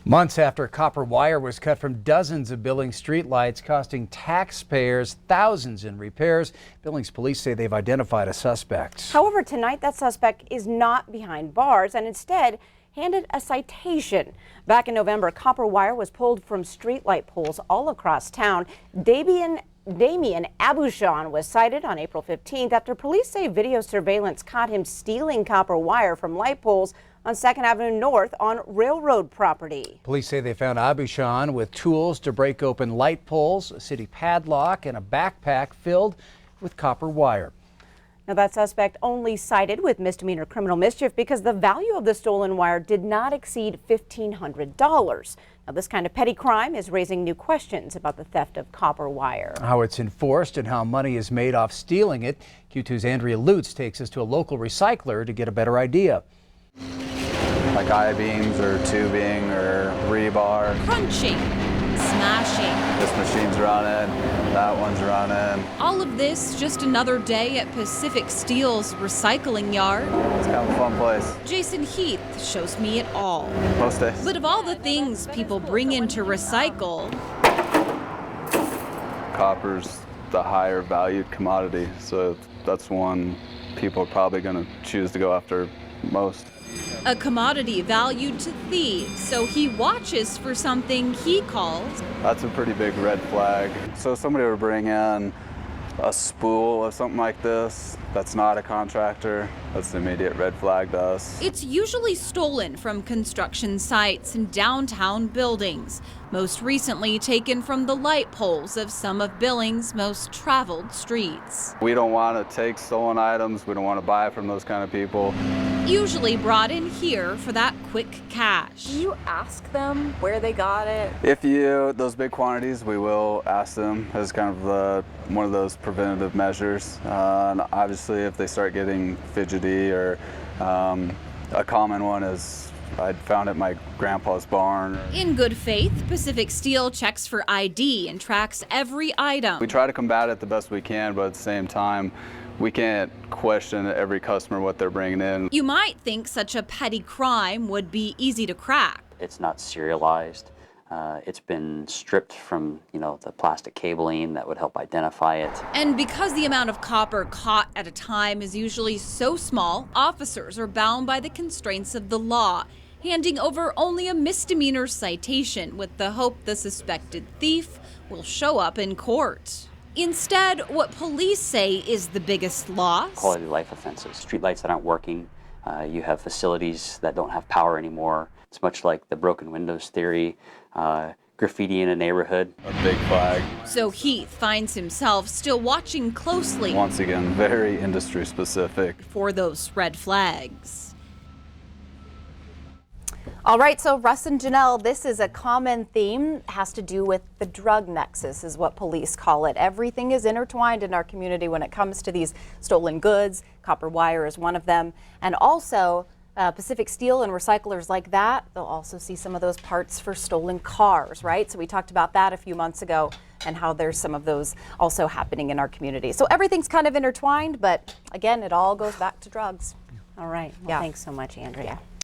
Months after copper wire was cut from dozens of Billings streetlights, costing taxpayers thousands in repairs, Billings police say they've identified a suspect. However, tonight that suspect is not behind bars and instead handed a citation. Back in November, copper wire was pulled from streetlight poles all across town. Damien Abushan was cited on April 15th after police say video surveillance caught him stealing copper wire from light poles on 2nd Avenue North on railroad property. Police say they found Abushan with tools to break open light poles, a city padlock, and a backpack filled with copper wire. Now, that suspect only cited with misdemeanor criminal mischief because the value of the stolen wire did not exceed $1,500. Now, this kind of petty crime is raising new questions about the theft of copper wire. How it's enforced and how money is made off stealing it. Q2's Andrea Lutz takes us to a local recycler to get a better idea. Like I-beams or tubing or rebar. Crunching, smashing. This machine's running, that one's running. All of this just another day at Pacific Steel's recycling yard. It's kind of a fun place. Jason Heath shows me it all. Most days. But of all the things people bring in to recycle, Copper's the higher valued commodity, so that's one people are probably going to choose to go after most. a commodity valued to thieves, so he watches for something he calls That's a pretty big red flag. So if somebody would bring in a spool of something like this, that's not a contractor, that's an immediate red flag to us. It's usually stolen from construction sites and downtown buildings, most recently taken from the light poles of some of Billings' most traveled streets. We don't want to take stolen items, we don't want to buy from those kind of people. Usually brought in here for that quick cash. Do you ask them where they got it? Those big quantities, we will ask them as kind of one of those preventative measures. And obviously if they start getting fidgety, or a common one is I found it at my grandpa's barn. In good faith, Pacific Steel checks for ID and tracks every item. We try to combat it the best we can, but at the same time, we can't question every customer what they're bringing in. You might think such a petty crime would be easy to crack. It's not serialized. It's been stripped from, the plastic cabling that would help identify it. And because the amount of copper caught at a time is usually so small, officers are bound by the constraints of the law, handing over only a misdemeanor citation with the hope the suspected thief will show up in court. Instead, what police say is the biggest loss: Quality of life offenses. Streetlights that aren't working. You have facilities that don't have power anymore. It's much like the broken windows theory. Graffiti in a neighborhood. A big flag. So Heath finds himself still watching closely. Once again, very industry specific. For those red flags. All right, so Russ and Janelle, this is a common theme. It has to do with the drug nexus is what police call it. Everything is intertwined in our community when it comes to these stolen goods. Copper wire is one of them. And also Pacific Steel and recyclers like that, they'll also see some of those parts for stolen cars, right? So we talked about that a few months ago and how there's some of those also happening in our community. So everything's kind of intertwined, but again, it all goes back to drugs. All right. Well, thanks so much, Andrea.